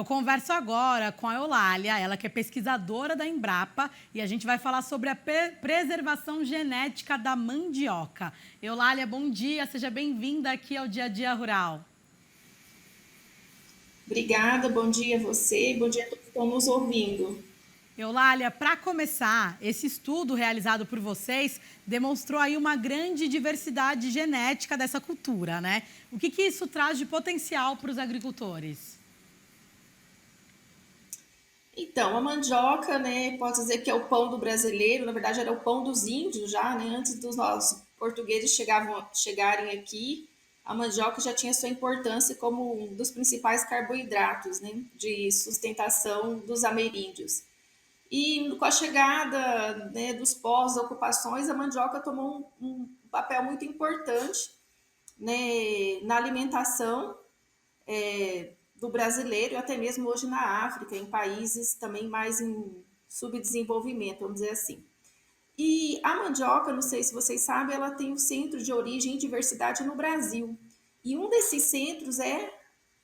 Eu converso agora com a Eulália, ela que é pesquisadora da Embrapa, e a gente vai falar sobre a preservação genética da mandioca. Eulália, bom dia, seja bem-vinda aqui ao Dia a Dia Rural. Obrigada, bom dia a você, bom dia a todos que estão nos ouvindo. Eulália, para começar, esse estudo realizado por vocês demonstrou aí uma grande diversidade genética dessa cultura, né? O que isso traz de potencial para os agricultores? Então, a mandioca, né, pode dizer que é o pão do brasileiro, na verdade era o pão dos índios já, né, antes dos nossos portugueses chegarem aqui, a mandioca já tinha sua importância como um dos principais carboidratos, né, de sustentação dos ameríndios. E com a chegada, né, dos povos, ocupações, a mandioca tomou um papel muito importante, né, na alimentação do brasileiro, e até mesmo hoje na África, em países também mais em subdesenvolvimento, vamos dizer assim. E a mandioca, não sei se vocês sabem, ela tem um centro de origem e diversidade no Brasil. E um desses centros é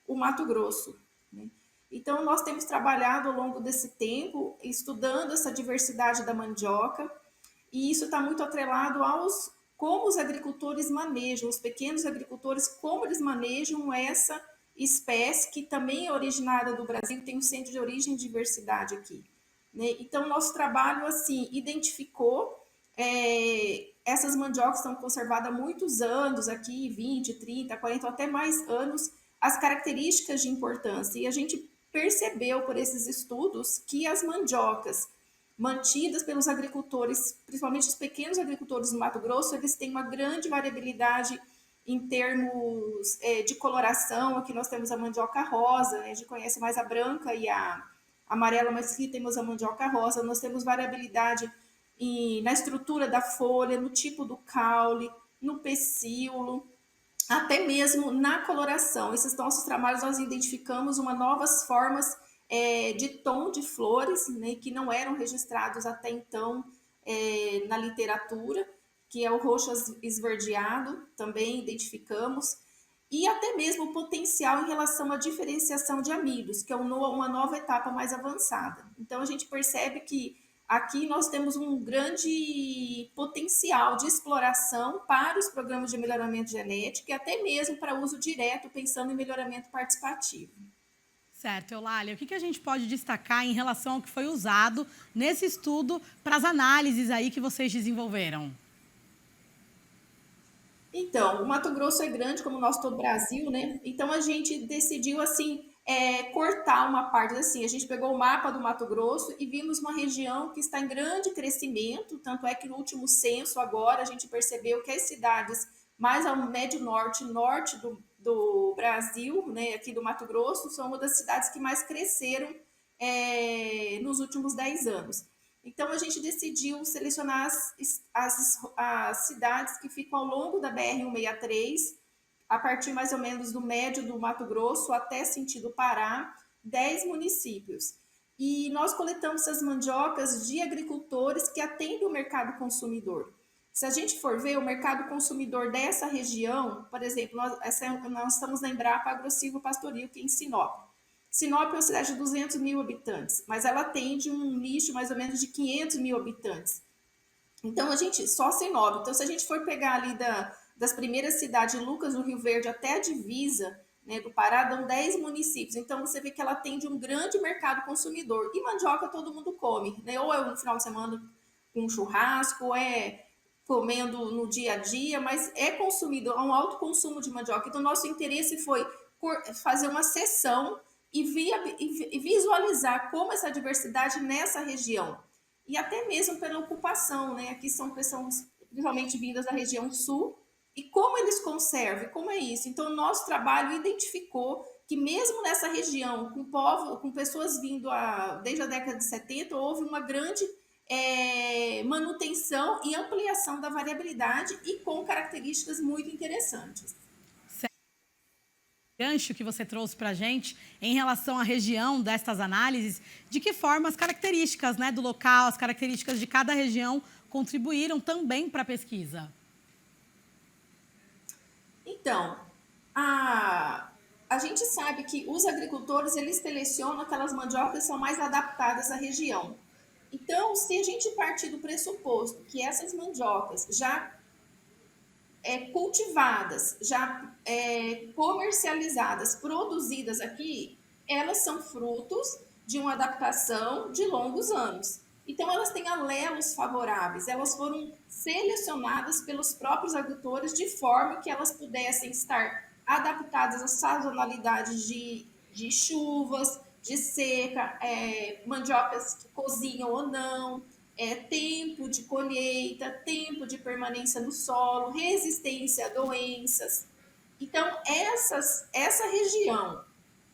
o Mato Grosso, né? Então, nós temos trabalhado ao longo desse tempo estudando essa diversidade da mandioca, e isso está muito atrelado aos como os agricultores manejam, os pequenos agricultores, como eles manejam essa espécie que também é originária do Brasil, tem um centro de origem e diversidade aqui, né? Então, nosso trabalho, assim, identificou essas mandiocas estão conservadas há muitos anos aqui, 20, 30, 40, até mais anos, as características de importância. E a gente percebeu por esses estudos que as mandiocas mantidas pelos agricultores, principalmente os pequenos agricultores do Mato Grosso, eles têm uma grande variabilidade em termos de coloração. Aqui nós temos a mandioca rosa, né? A gente conhece mais a branca e a amarela, mas aqui temos a mandioca rosa. Nós temos variabilidade na estrutura da folha, no tipo do caule, no pecíolo, até mesmo na coloração. Esses nossos trabalhos nós identificamos uma novas formas de tom de flores, né, que não eram registrados até então na literatura, que é o roxo esverdeado, também identificamos, e até mesmo o potencial em relação à diferenciação de amidos, que é uma nova etapa mais avançada. Então a gente percebe que aqui nós temos um grande potencial de exploração para os programas de melhoramento genético e até mesmo para uso direto, pensando em melhoramento participativo. Certo, Eulália, o que a gente pode destacar em relação ao que foi usado nesse estudo para as análises aí que vocês desenvolveram? Então, o Mato Grosso é grande, como o nosso todo o Brasil, né? Então a gente decidiu assim cortar uma parte assim. A gente pegou o mapa do Mato Grosso e vimos uma região que está em grande crescimento. Tanto é que no último censo agora a gente percebeu que as cidades mais ao médio norte, norte do Brasil, né, aqui do Mato Grosso, são uma das cidades que mais cresceram nos últimos 10 anos. Então, a gente decidiu selecionar as cidades que ficam ao longo da BR-163, a partir mais ou menos do médio do Mato Grosso até sentido Pará, 10 municípios. E nós coletamos essas mandiocas de agricultores que atendem o mercado consumidor. Se a gente for ver o mercado consumidor dessa região, por exemplo, nós estamos na Embrapa Agrosilvo Pastoril, que é em Sinop. Sinop é uma cidade de 200 mil habitantes, mas ela atende um nicho mais ou menos de 500 mil habitantes. Então, a gente, só Sinop. Então, se a gente for pegar ali das primeiras cidades, Lucas do Rio Verde até a divisa, né, do Pará, dão 10 municípios. Então, você vê que ela atende um grande mercado consumidor. E mandioca todo mundo come, né? Ou é no final de semana com um churrasco, ou é comendo no dia a dia, mas é consumido, há um alto consumo de mandioca. Então, nosso interesse foi fazer uma sessão e visualizar como essa diversidade nessa região. E até mesmo pela ocupação, né? Aqui são pessoas principalmente vindas da região sul, e como eles conservam, como é isso? Então, o nosso trabalho identificou que mesmo nessa região, com pessoas vindo desde a década de 70, houve uma grande manutenção e ampliação da variabilidade e com características muito interessantes. Gancho que você trouxe para a gente em relação à região destas análises, de que forma as características, né, do local, as características de cada região contribuíram também para a pesquisa? Então, a a gente sabe que os agricultores, eles selecionam aquelas mandiocas que são mais adaptadas à região. Então, se a gente partir do pressuposto que essas mandiocas já cultivadas, já comercializadas, produzidas aqui, elas são frutos de uma adaptação de longos anos. Então, elas têm alelos favoráveis, elas foram selecionadas pelos próprios agricultores de forma que elas pudessem estar adaptadas às sazonalidades de chuvas, de seca, mandiocas que cozinham ou não, tempo de colheita, tempo de permanência no solo, resistência a doenças. Então, essa região,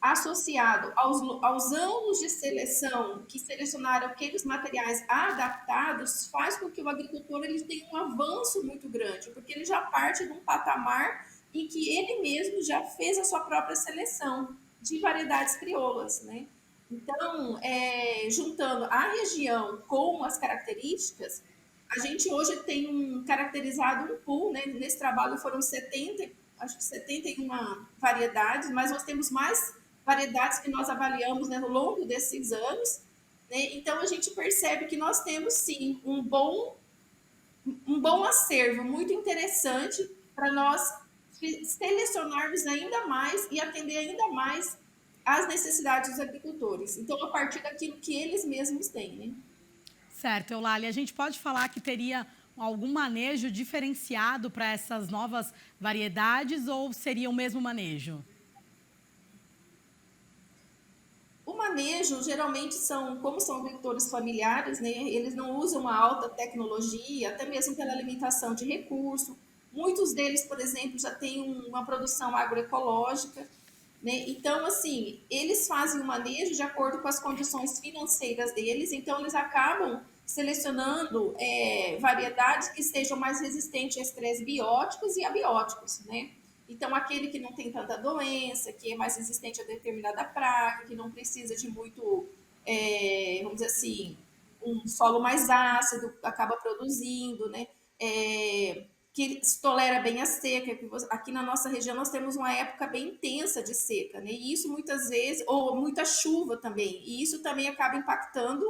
associado aos anos de seleção, que selecionaram aqueles materiais adaptados, faz com que o agricultor ele tenha um avanço muito grande, porque ele já parte de um patamar em que ele mesmo já fez a sua própria seleção de variedades crioulas, né? Então, juntando a região com as características, a gente hoje tem caracterizado um pool, né? Nesse trabalho foram 70, acho que 71 variedades, mas nós temos mais variedades que nós avaliamos, né, ao longo desses anos, né? Então, a gente percebe que nós temos, sim, um bom acervo, muito interessante para nós selecionarmos ainda mais e atender ainda mais às necessidades dos agricultores. Então, a partir daquilo que eles mesmos têm, né? Certo, Eulália. A gente pode falar que teria algum manejo diferenciado para essas novas variedades ou seria o mesmo manejo? O manejo, geralmente, como são agricultores familiares, né, eles não usam uma alta tecnologia, até mesmo pela limitação de recurso. Muitos deles, por exemplo, já têm uma produção agroecológica, né? Então, assim, eles fazem o manejo de acordo com as condições financeiras deles, então eles acabam selecionando variedades que sejam mais resistentes a estresses bióticos e abióticos, né? Então, aquele que não tem tanta doença, que é mais resistente a determinada praga, que não precisa de muito, vamos dizer assim, um solo mais ácido, acaba produzindo, né? Que tolera bem a seca. Aqui na nossa região nós temos uma época bem intensa de seca, né? E isso muitas vezes, ou muita chuva também, e isso também acaba impactando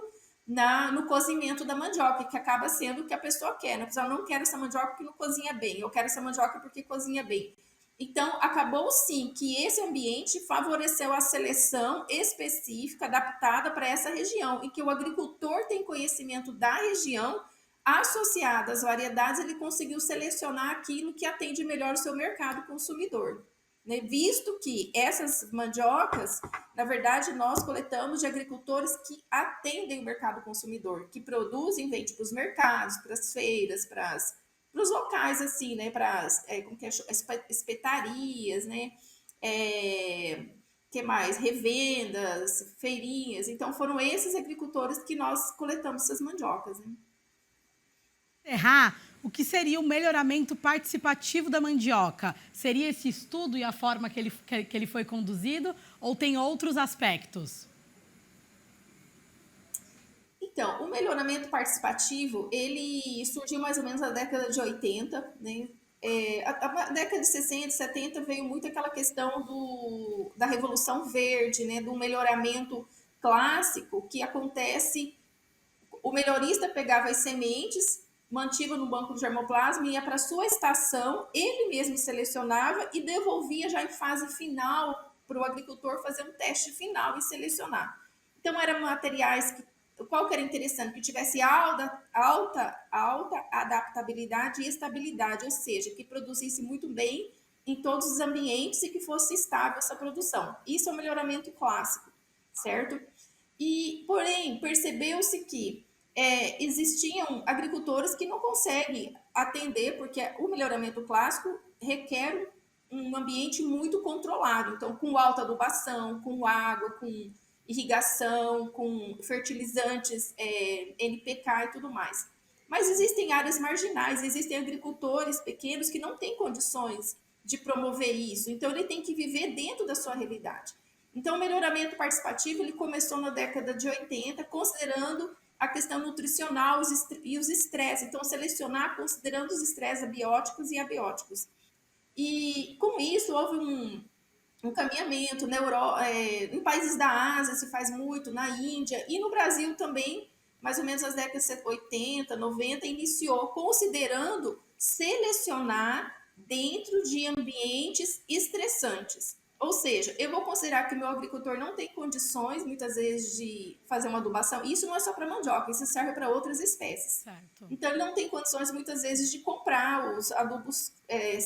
no cozimento da mandioca, que acaba sendo o que a pessoa quer, né? A pessoa não quer essa mandioca porque não cozinha bem, eu quero essa mandioca porque cozinha bem. Então, acabou sim que esse ambiente favoreceu a seleção específica, adaptada para essa região, e que o agricultor tem conhecimento da região, associado às variedades, ele conseguiu selecionar aquilo que atende melhor o seu mercado consumidor. Né? Visto que essas mandiocas, na verdade, nós coletamos de agricultores que atendem o mercado consumidor, que produzem, vendem para os mercados, para as feiras, para os locais, assim, né? Para as espetarias, né? Que mais? Revendas, feirinhas. Então, foram esses agricultores que nós coletamos essas mandiocas, né? Encerrar, o que seria o melhoramento participativo da mandioca? Seria esse estudo e a forma que ele foi conduzido ou tem outros aspectos? Então, o melhoramento participativo, ele surgiu mais ou menos na década de 80, né? A década de 60, 70 veio muito aquela questão da Revolução Verde, né? Do melhoramento clássico que acontece, o melhorista pegava as sementes, mantiva no banco de germoplasma, ia para a sua estação, ele mesmo selecionava e devolvia já em fase final para o agricultor fazer um teste final e selecionar. Então, eram materiais qual que era interessante? Que tivesse alta adaptabilidade e estabilidade, ou seja, que produzisse muito bem em todos os ambientes e que fosse estável essa produção. Isso é o melhoramento clássico, certo? Porém, percebeu-se que existiam agricultores que não conseguem atender, porque o melhoramento clássico requer um ambiente muito controlado, então com alta adubação, com água, com irrigação, com fertilizantes, NPK e tudo mais. Mas existem áreas marginais, existem agricultores pequenos que não têm condições de promover isso, então ele tem que viver dentro da sua realidade. Então, o melhoramento participativo ele começou na década de 80, considerando a questão nutricional e os estresses. Então, selecionar considerando os estresses abióticos e abióticos. E, com isso, houve encaminhamento em países da Ásia se faz muito, na Índia e no Brasil também, mais ou menos nas décadas 80, 90, iniciou considerando selecionar dentro de ambientes estressantes. Ou seja, eu vou considerar que o meu agricultor não tem condições, muitas vezes, de fazer uma adubação. Isso não é só para mandioca, isso serve para outras espécies. Certo. Então, ele não tem condições, muitas vezes, de comprar os adubos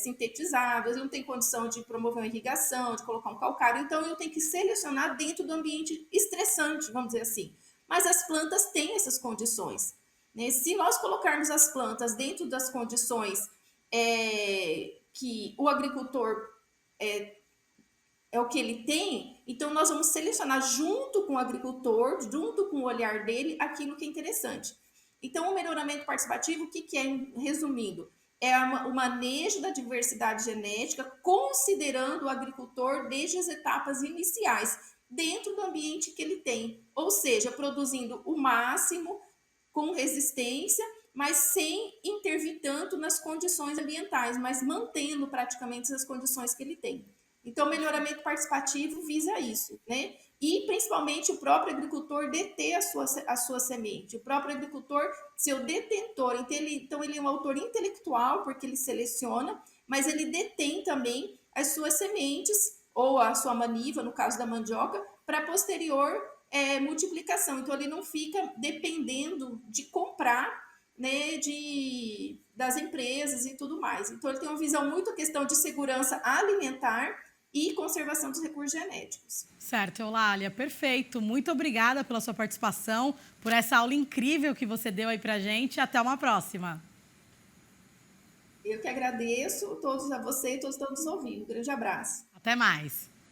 sintetizados, ele não tem condição de promover uma irrigação, de colocar um calcário. Então, eu tenho que selecionar dentro do ambiente estressante, vamos dizer assim. Mas as plantas têm essas condições, né? Se nós colocarmos as plantas dentro das condições que o agricultor é o que ele tem, então nós vamos selecionar junto com o agricultor, junto com o olhar dele, aquilo que é interessante. Então, o melhoramento participativo, o que é, resumindo? É o manejo da diversidade genética, considerando o agricultor desde as etapas iniciais, dentro do ambiente que ele tem. Ou seja, produzindo o máximo, com resistência, mas sem intervir tanto nas condições ambientais, mas mantendo praticamente as condições que ele tem. Então, o melhoramento participativo visa isso, né? E, principalmente, o próprio agricultor deter a sua semente. O próprio agricultor, seu detentor, então ele é um autor intelectual, porque ele seleciona, mas ele detém também as suas sementes, ou a sua maniva, no caso da mandioca, para posterior multiplicação. Então, ele não fica dependendo de comprar, né, das empresas e tudo mais. Então, ele tem uma visão muito questão de segurança alimentar e conservação dos recursos genéticos. Certo, Eulália, perfeito. Muito obrigada pela sua participação, por essa aula incrível que você deu aí pra gente. Até uma próxima. Eu que agradeço a você e todos que estão nos ouvindo. Um grande abraço. Até mais.